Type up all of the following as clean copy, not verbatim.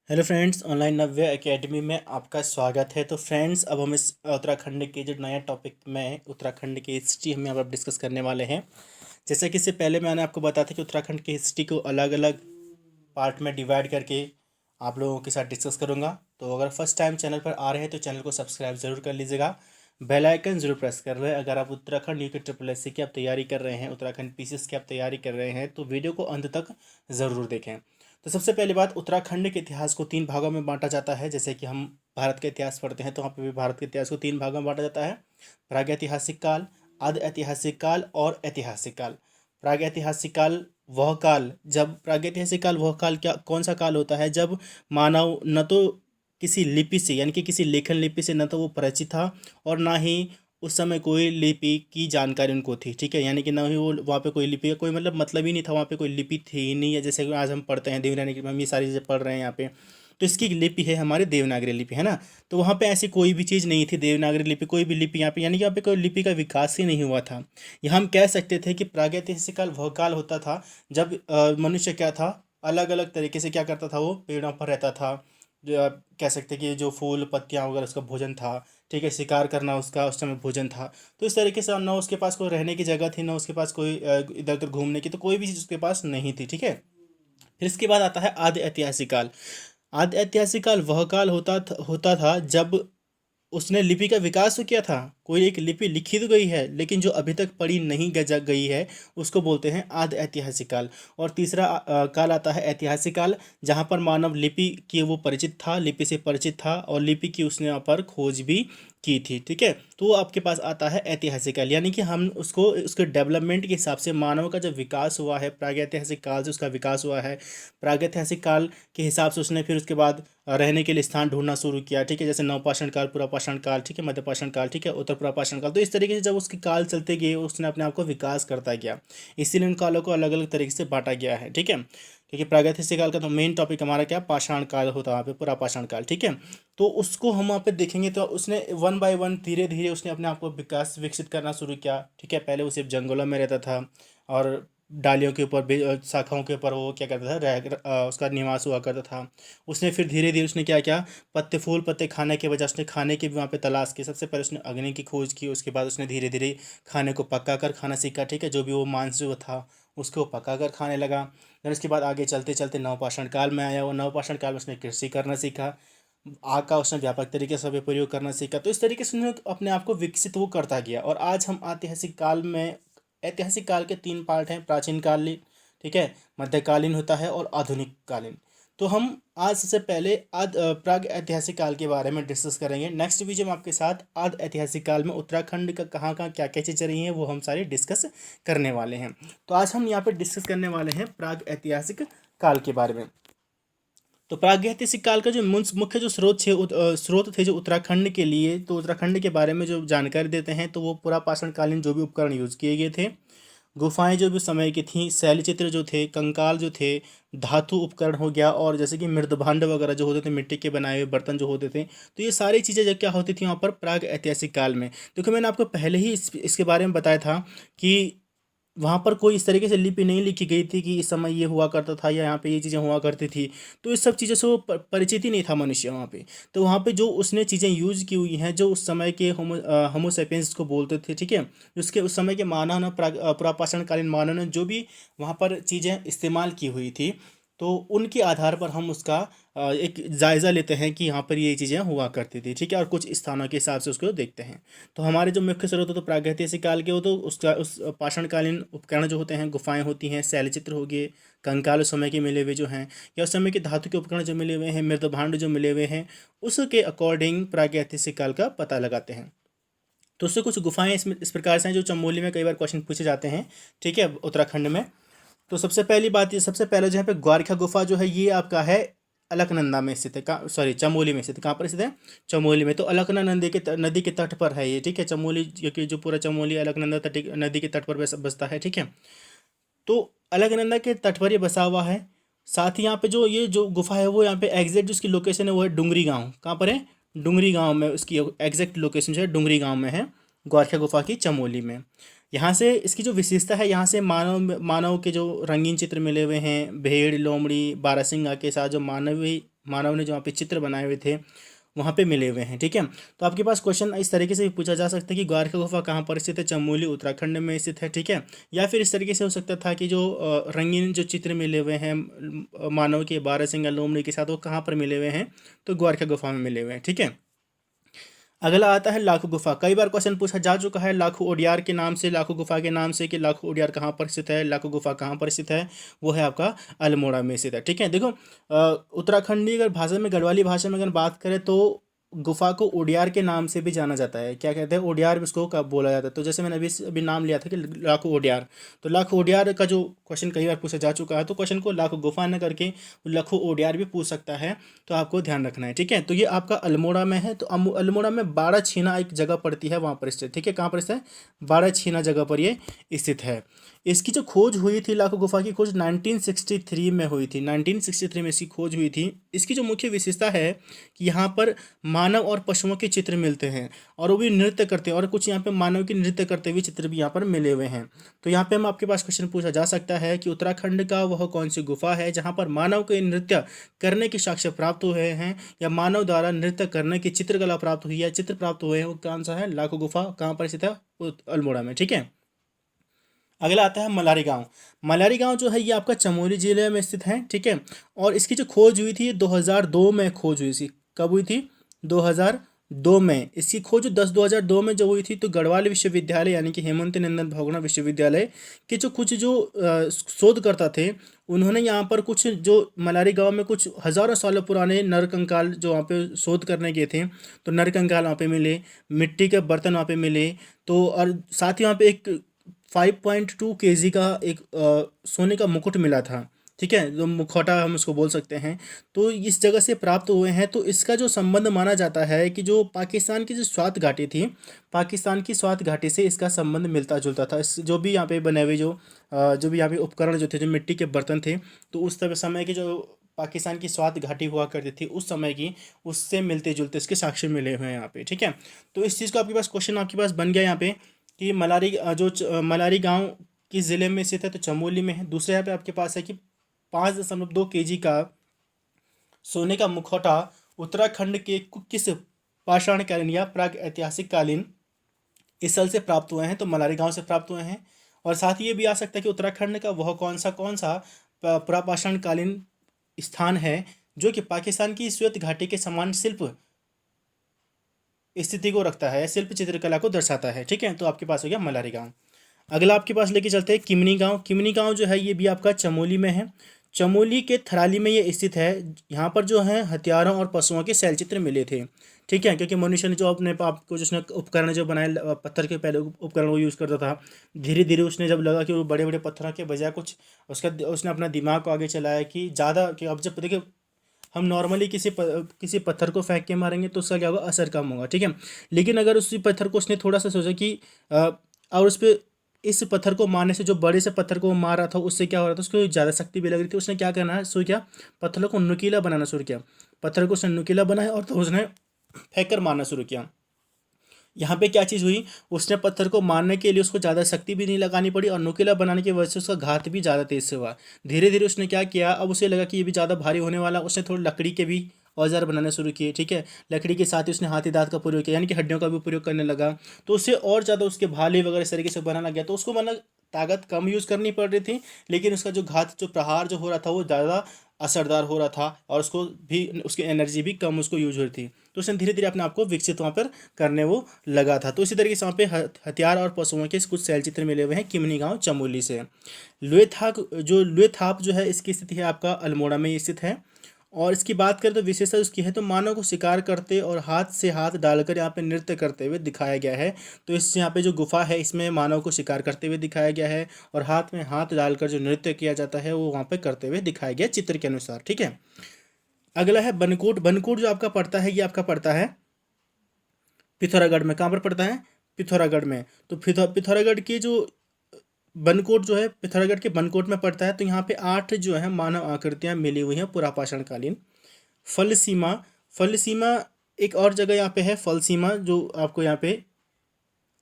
Hello friends, online नव्य academy में आपका स्वागत है। तो फ्रेंड्स, अब हम इस उत्तराखंड के जो नया टॉपिक में उत्तराखंड की हिस्ट्री हम यहाँ पर डिस्कस करने वाले हैं। जैसे कि इससे पहले मैंने आपको बताया था कि उत्तराखंड की हिस्ट्री को अलग अलग पार्ट में डिवाइड करके आप लोगों के साथ डिस्कस करूँगा। तो अगर फर्स्ट टाइम चैनल पर आ रहे हैं तो चैनल को सब्सक्राइब ज़रूर कर लीजिएगा, बेल आइकन जरूर प्रेस कर रहे हैं। अगर आप Uttarakhand UK triple S C की आप तैयारी कर रहे हैं, उत्तराखंड पीसीएस की आप तैयारी कर रहे हैं, तो वीडियो को अंत तक ज़रूर देखें। तो सबसे पहली बात, उत्तराखंड के इतिहास को तीन भागों में बांटा जाता है। जैसे कि हम भारत का इतिहास पढ़ते हैं तो वहाँ पे भी भारत के इतिहास को तीन भागों में बांटा जाता है: प्रागैतिहासिक काल, आदि ऐतिहासिक काल और ऐतिहासिक काल। प्रागैतिहासिक काल वह काल जब प्रागैतिहासिक काल वह काल क्या कौन सा काल होता है जब मानव न तो किसी लिपि से यानी कि किसी लेखन लिपि से न तो वो परिचित था और ना ही उस समय कोई लिपि की जानकारी उनको थी। ठीक है, यानी कि ना ही वो वहाँ पे कोई लिपि का कोई मतलब ही नहीं था, वहाँ पे कोई लिपि थी ही नहीं है। जैसे कि आज हम पढ़ते हैं देवनागरी में, हम ये सारी चीज़ें पढ़ रहे हैं यहाँ पे, तो इसकी लिपि है हमारी देवनागरी लिपि, है ना। तो वहाँ पे ऐसी कोई भी चीज़ नहीं थी देवनागरी लिपि, कोई भी लिपि यहाँ पे, यानी कि यहाँ पे कोई लिपि का विकास ही नहीं हुआ था। यहाँ हम कह सकते थे कि प्रागैतिहासिक काल वह काल होता था जब मनुष्य क्या था, अलग अलग तरीके से क्या करता था, वो पेड़ों पर रहता था। जो आप कह सकते हैं कि जो फूल पत्तियाँ वगैरह उसका भोजन था। ठीक है, शिकार करना उसका उस समय भोजन था। तो इस तरीके से ना उसके पास कोई रहने की जगह थी, ना उसके पास कोई इधर उधर घूमने की, तो कोई भी चीज़ उसके पास नहीं थी। ठीक है, फिर इसके बाद आता है आदि ऐतिहासिक काल। आदि ऐतिहासिक काल वह काल होता था जब उसने लिपि का विकास तो किया था, कोई एक लिपि लिखी तो गई है लेकिन जो अभी तक पढ़ी नहीं गई है, उसको बोलते हैं आदि ऐतिहासिक काल। और तीसरा काल आता है ऐतिहासिक काल, जहाँ पर मानव लिपि की वो परिचित था, लिपि से परिचित था और लिपि की उसने यहाँ पर खोज भी की थी। ठीक है, तो वो आपके पास आता है ऐतिहासिक काल, यानी कि हम उसको उसके डेवलपमेंट के हिसाब से मानव का जब विकास हुआ है, प्रागैतिहासिक काल से उसका विकास हुआ है। प्रागैतिहासिक काल के हिसाब से उसने फिर उसके बाद रहने के लिए स्थान ढूंढना शुरू किया। ठीक है, जैसे नवपाषाण काल, पुरापाषाण काल, ठीक है, मध्यपाषाण काल, ठीक है, उत्तर पुरापाषाण काल। तो इस तरीके से जब उसके काल चलते गए उसने अपने आप को विकास करता गया, इसीलिए उन कालों को अलग अलग तरीके से बांटा गया है। ठीक है, क्योंकि प्रागैतिहासिक काल का तो मेन टॉपिक हमारा क्या, पाषाण काल होता है, वहाँ पे पुरापाषाण काल। ठीक है, तो उसको हम वहाँ पे देखेंगे तो उसने वन बाय वन धीरे धीरे उसने अपने आप को विकसित करना शुरू किया। ठीक है, पहले वो सिर्फ जंगलों में रहता था और डालियों के ऊपर शाखाओं के ऊपर वो क्या करता था, उसका निवास हुआ करता था। उसने फिर धीरे धीरे उसने क्या किया, पत्ते फूल पत्ते खाने के बजाय उसने खाने की भी वहाँ पे तलाश की। सबसे पहले उसने अग्नि की खोज की, उसके बाद उसने धीरे धीरे खाने को पका कर खाना सीखा। ठीक है, जो भी वो मांस जो था उसको पका कर खाने लगा। फिर उसके बाद आगे चलते चलते नवपाषाण काल में आया। वो नवपाषाण काल में उसने कृषि करना सीखा, आग का उसने व्यापक तरीके से प्रयोग करना सीखा। तो इस तरीके से उसने अपने आप को विकसित वो करता गया। और आज हम ऐतिहासिक काल में, ऐतिहासिक काल के तीन पार्ट हैं: प्राचीन कालीन, ठीक है, मध्यकालीन होता है और आधुनिक कालीन। तो हम आज सबसे पहले प्राग ऐतिहासिक काल के बारे में डिस्कस करेंगे। नेक्स्ट वीडियो में आपके साथ आद ऐतिहासिक काल में उत्तराखंड का कहाँ कहाँ क्या क्या चीज़ें रही हैं वो हम सारी डिस्कस करने वाले हैं। तो आज हम यहाँ पे डिस्कस करने वाले हैं प्राग ऐतिहासिक काल के बारे में। तो प्रागैतिहासिक काल का जो मुख्य जो स्रोत थे जो उत्तराखंड के लिए, तो उत्तराखंड के बारे में जो जानकारी देते हैं तो वो पुरापाषाण कालीन जो भी उपकरण यूज किए गए थे, गुफाएं जो भी समय की थी, शैलचित्र जो थे, कंकाल जो थे, धातु उपकरण हो गया, और जैसे कि मृदभांड वगैरह जो होते थे, मिट्टी के बनाए हुए बर्तन जो होते थे, तो ये सारी चीज़ें जब क्या होती थी वहाँ पर प्राग ऐतिहासिक काल में। देखो, मैंने आपको पहले ही इसके बारे में बताया था कि वहाँ पर कोई इस तरीके से लिपि नहीं लिखी गई थी कि इस समय ये हुआ करता था या यहाँ पे ये चीज़ें हुआ करती थी। तो इस सब चीज़ों से वो परिचित ही नहीं था मनुष्य वहाँ पे। तो वहाँ पे जो उसने चीज़ें यूज़ की हुई हैं, जो उस समय के होमोसेपियंस को बोलते थे, ठीक है, उसके उस समय के मानव ने पुरापाषाण कालीन मानव ने जो भी वहाँ पर चीज़ें इस्तेमाल की हुई थी, तो उनके आधार पर हम उसका एक जायज़ा लेते हैं कि यहाँ पर ये चीज़ें हुआ करती थी। ठीक है, और कुछ स्थानों के हिसाब से उसको देखते हैं। तो हमारे जो मुख्य स्रोत हो तो प्रागैतिहासिक काल के हो तो उसका उस पाषाणकालीन उपकरण जो होते हैं, गुफाएं होती हैं, शैलचित्र हो गए, कंकाल उस समय के मिले हुए जो हैं, या उस समय के धातु के उपकरण जो मिले हुए हैं, मृदभांड जो मिले हुए हैं, उसके अकॉर्डिंग प्रागैतिहासिक काल का पता लगाते हैं। तो उससे कुछ गुफाएं इस प्रकार से हैं जो चमोली में कई बार क्वेश्चन पूछे जाते हैं। ठीक है, उत्तराखंड में। तो सबसे पहली बात, ये सबसे पहले जो है पे ग्वारखा गुफा जो है ये आपका है अलकनंदा में स्थित है, कहाँ, सॉरी, चमोली में स्थित है। कहाँ पर स्थित है? चमोली में। तो अलकनंदा नदी के तट पर है ये। ठीक है, चमोली क्योंकि जो पूरा चमोली अलकनंदा नदी के तट पर बसता है। ठीक है, तो अलकनंदा के तट पर ये बसा हुआ है। साथ ही यहाँ पे जो ये जो गुफा है वो यहाँ पे एग्जैक्ट जिसकी लोकेशन है वो है डुंगरी गांव। कहाँ पर है? डुंगरी गांव में उसकी एग्जैक्ट लोकेशन जो है डुंगरी गांव में है, ग्वारखा गुफा की चमोली में। यहाँ से इसकी जो विशेषता है, यहाँ से मानव मानव के जो रंगीन चित्र मिले हुए हैं, भेड़, लोमड़ी, बारहसिंगा के साथ जो मानवीय मानव ने जो वहाँ पे चित्र बनाए हुए थे वहाँ पे मिले हुए हैं। ठीक है, तो आपके पास क्वेश्चन इस तरीके से भी पूछा जा सकता है कि ग्वारखा गुफा कहाँ पर स्थित है, चमोली उत्तराखंड में स्थित है। ठीक है, या फिर इस तरीके से हो सकता था कि जो रंगीन जो चित्र मिले हुए हैं मानव के बारहसिंगा लोमड़ी के साथ, वो कहाँ पर मिले हुए हैं, तो ग्वारखा गुफा में मिले हुए हैं। ठीक है, अगला आता है लाखों गुफा। कई बार क्वेश्चन पूछा जा चुका है लाखों ओडियार के नाम से, लाखों गुफा के नाम से, कि लाखों ओडियार कहाँ पर स्थित है, लाखों गुफा कहाँ पर स्थित है, वो है आपका अल्मोड़ा में स्थित है। ठीक है, देखो उत्तराखंडी अगर भाषा में, गढ़वाली भाषा में अगर बात करें तो गुफा को ओडियार के नाम से भी जाना जाता है। क्या कहते हैं, ओडियार उसको कब बोला जाता है। तो जैसे मैंने अभी अभी नाम लिया था कि लाखों ओडियार, तो लाखों ओडियार का जो क्वेश्चन कई बार पूछा जा चुका है, तो क्वेश्चन को लाखों गुफा न करके लाखों ओडियार भी पूछ सकता है, तो आपको ध्यान रखना है। ठीक है, तो ये आपका अल्मोड़ा में है। तो अल्मोड़ा में बारह छीना एक जगह पड़ती है, वहाँ पर स्थित। ठीक है, कहाँ पर स्थित है, बारह छीना जगह पर ये स्थित है। इसकी जो खोज हुई थी, लाखों गुफा की खोज 1963 में हुई थी। 1963 में इसकी खोज हुई थी। इसकी जो मुख्य विशेषता है कि यहाँ पर मानव और पशुओं के चित्र मिलते हैं, और वो भी नृत्य करते हैं, और कुछ यहाँ पे मानव के नृत्य करते हुए चित्र भी यहाँ पर मिले हुए हैं। तो यहाँ पे हम आपके पास क्वेश्चन पूछा जा सकता है कि उत्तराखंड का वह कौन सी गुफा है जहाँ पर मानव के नृत्य करने के साक्ष्य प्राप्त हुए हैं, या मानव द्वारा नृत्य करने की चित्रकला प्राप्त हुई है, चित्र प्राप्त हुए हैं, वो कौन सा है, लाखों गुफा कहाँ पर स्थित है, अल्मोड़ा में। ठीक है, अगला आता है मलारी गांव। मलारी गांव जो है ये आपका चमोली जिले में स्थित है। ठीक है, और इसकी जो खोज हुई थी 2002 में खोज हुई थी। कब हुई थी, 2002 में। इसकी खोज 2002 में जो हुई थी, तो गढ़वाल विश्वविद्यालय यानी कि हेमंत नंदन बहुगुणा विश्वविद्यालय के जो कुछ जो शोधकर्ता थे, उन्होंने यहाँ पर कुछ जो मलारी गांव में कुछ हज़ारों सालों पुराने नरकंकाल जो वहाँ पे शोध करने गए थे, तो नरकंकाल वहाँ पे मिले, मिट्टी के बर्तन वहाँ पे मिले। तो और साथ ही वहाँ पे एक 5.2 केजी का एक सोने का मुकुट मिला था। ठीक है, जो मुखौटा हम उसको बोल सकते हैं, तो इस जगह से प्राप्त हुए हैं। तो इसका जो संबंध माना जाता है कि जो पाकिस्तान की जो स्वात घाटी थी, पाकिस्तान की स्वात घाटी से इसका संबंध मिलता जुलता था। इस जो भी यहाँ पे बने हुए जो भी यहाँ पे उपकरण जो थे, जो मिट्टी के बर्तन थे, तो उस समय की जो पाकिस्तान की स्वात घाटी हुआ करती थी उस समय की, उससे मिलते जुलते इसके साक्ष्य मिले हुए हैं यहाँ पे। ठीक है, तो इस चीज़ को आपके पास क्वेश्चन आपके पास बन गया यहाँ पे कि मलारी गांव किस ज़िले में स्थित है, तो चमोली में है। दूसरे यहाँ पे आपके पास है कि 5.2 केजी का सोने का मुखौटा उत्तराखंड के किस पाषाणकालीन या प्राग ऐतिहासिक कालीन स्थल से प्राप्त हुए हैं, तो मलारी गांव से प्राप्त हुए हैं। और साथ ही ये भी आ सकता है कि उत्तराखंड का वह कौन सा प्रापाषाणकालीन स्थान है जो कि पाकिस्तान की श्वेत घाटी के समान शिल्प स्थिति को रखता है, शिल्प चित्रकला को दर्शाता है। ठीक है, तो आपके पास हो गया मलारी गांव। अगला आपके पास लेके चलते हैं किमनी गांव। किमनी गांव जो है ये भी आपका चमोली में है। चमोली के थराली में ये स्थित है। यहाँ पर जो है हथियारों और पशुओं के शैलचित्र मिले थे। ठीक है, क्योंकि मनुष्य ने जो अपने आपको जिसने उपकरण जो बनाए, पत्थर के पहले उपकरण वो यूज़ करता था, धीरे धीरे उसने जब लगा कि वो बड़े बड़े पत्थरों के बजाय कुछ उसने अपना दिमाग को आगे चलाया कि ज़्यादा, कि अब जब देखिए हम नॉर्मली किसी पत्थर को फेंक के मारेंगे तो उसका क्या होगा, असर कम होगा। ठीक है, लेकिन अगर उसी पत्थर को उसने थोड़ा सा सोचा कि और उस पर इस पत्थर को मारने से जो बड़े से पत्थर को वो मार रहा था उससे क्या हो रहा था, उसको ज़्यादा शक्ति भी लग रही थी। उसने क्या करना है, शुरू किया, पत्थरों को नुकीला बनाना शुरू किया। पत्थर को उसने नुकीला बनाया और तो उसने फेंक कर मारना शुरू किया। यहाँ पे क्या चीज़ हुई, उसने पत्थर को मारने के लिए उसको ज़्यादा शक्ति भी नहीं लगानी पड़ी, और नुकीला बनाने की वजह से उसका घात भी ज़्यादा तेज से हुआ। धीरे धीरे उसने क्या किया, अब उसे लगा कि ये भी ज़्यादा भारी होने वाला, उसने थोड़ी लकड़ी के भी औजार बनाने शुरू किए। ठीक है, लकड़ी के साथ ही उसने हाथी दांत का प्रयोग किया, यानी कि हड्डियों का भी प्रयोग करने लगा। तो उससे और ज़्यादा उसके भाले वगैरह इस तरीके से बनाना गया, तो उसको मतलब ताकत कम यूज़ करनी पड़ रही थी, लेकिन उसका जो घात, जो प्रहार जो हो रहा था वो ज़्यादा असरदार हो रहा था, और उसको भी उसकी एनर्जी भी कम उसको यूज हो रही थी। तो उसने धीरे धीरे अपने आप को विकसित वहाँ पर करने वो लगा था। तो इसी तरीके से वहाँ पे हथियार और पशुओं के कुछ शैलचित्र मिले हुए हैं किमनी गांव चमोली से। लुएथाप जो है इसकी स्थिति है आपका अल्मोड़ा में स्थित है। और इसकी बात करें तो विशेषता उसकी है, तो मानव को शिकार करते और हाथ से हाथ डालकर यहाँ पे नृत्य करते हुए दिखाया गया है। तो इस यहाँ पे जो गुफा है इसमें मानव को शिकार करते हुए दिखाया गया है, और हाथ में हाथ डालकर जो नृत्य किया जाता है वो वहाँ पे करते हुए दिखाया गया चित्र के अनुसार। ठीक है, अगला है बनकोट। बनकोट जो आपका पड़ता है, ये आपका पड़ता है पिथौरागढ़ में। कहाँ पर पड़ता है, पिथौरागढ़ में। तो पिथौरागढ़ की जो बनकोट जो है पिथौरागढ़ के बनकोट में पड़ता है। तो यहाँ पे 8 जो है मानव आकृतियाँ मिली हुई हैं पुरापाषाणकालीन। फलसीमा, फलसीमा एक और जगह यहाँ पे है, फलसीमा जो आपको यहाँ पे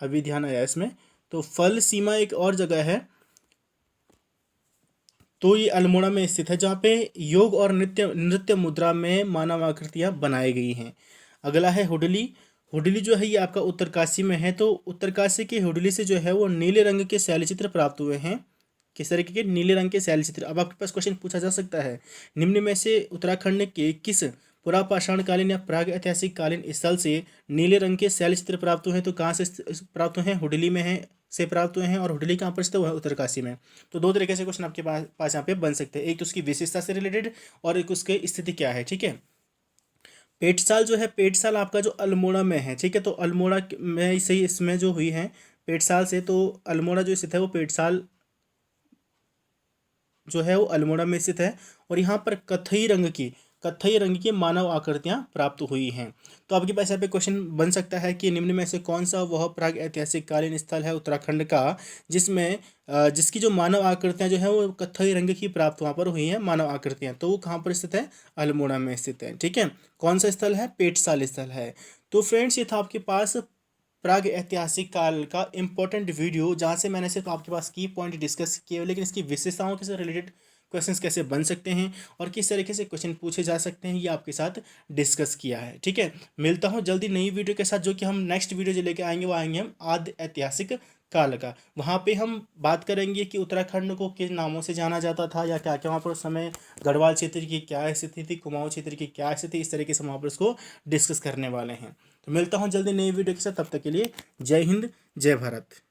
अभी ध्यान आया इसमें। तो फलसीमा एक और जगह है, तो ये अल्मोड़ा में स्थित है, जहाँ पे योग और नृत्य नृत्य मुद्रा में मानव आकृतियाँ बनाई गई हैं। अगला है हुडली। हुडली जो है ये आपका उत्तरकाशी में है। तो उत्तरकाशी की हुडली से जो है वो नीले रंग के शैलचित्र प्राप्त हुए हैं। किस तरीके के? नीले रंग के शैलचित्र। अब आपके पास क्वेश्चन पूछा जा सकता है, निम्न में से उत्तराखंड के किस पुरापाषाणकालीन या प्राग ऐतिहासिक कालीन स्थल से नीले रंग के शैलचित्र प्राप्त हुए हैं? तो कहाँ से प्राप्त हुए हैं? हुडली में है से प्राप्त हुए हैं। और हुडली कहाँ पर स्थित हुआ है? उत्तरकाशी में। तो दो तरीके से क्वेश्चन आपके पास यहाँ पे बन सकते हैं, एक तो उसकी विशेषता से रिलेटेड और एक उसके स्थिति क्या है। ठीक है। पेटसाल जो है, पेटसाल आपका जो अल्मोड़ा में है। ठीक है। तो अल्मोड़ा में सही इसमें जो हुई है पेटसाल से, तो अल्मोड़ा जो स्थित है वो पेटसाल जो है वो अल्मोड़ा में स्थित है। और यहाँ पर कत्थई रंग की मानव आकृतियाँ प्राप्त हुई हैं। तो आपके पास यहाँ पे क्वेश्चन बन सकता है कि निम्न में से कौन सा वह प्राग ऐतिहासिक कालीन स्थल है उत्तराखंड का जिसमें जिसकी जो मानव आकृतियाँ जो है वो कत्थई रंग की प्राप्त वहाँ पर हुई हैं मानव आकृतियाँ। तो वो कहाँ पर स्थित है? अल्मोड़ा में स्थित है। ठीक है। कौन सा स्थल है? पेटसाल स्थल है। तो फ्रेंड्स, ये था आपके पास प्राग ऐतिहासिक काल का इम्पोर्टेंट वीडियो, जहाँ से मैंने सिर्फ आपके पास की पॉइंट डिस्कस किए, लेकिन इसकी विशेषताओं के से रिलेटेड क्वेश्चंस कैसे बन सकते हैं और किस तरीके से क्वेश्चन पूछे जा सकते हैं, ये आपके साथ डिस्कस किया है। ठीक है। मिलता हूँ जल्दी नई वीडियो के साथ, जो कि हम नेक्स्ट वीडियो जो लेके आएंगे वो आएंगे हम आदि ऐतिहासिक काल का। वहाँ पे हम बात करेंगे कि उत्तराखंड को किन नामों से जाना जाता था या क्या क्या वहाँ पर उस समय गढ़वाल क्षेत्र की क्या स्थिति थी, कुमाऊं क्षेत्र की क्या स्थिति, इस तरीके से हम वहाँ पर उसको डिस्कस करने वाले हैं। तो मिलता हूँ जल्दी नई वीडियो के साथ, तब तक के लिए जय हिंद, जय भारत।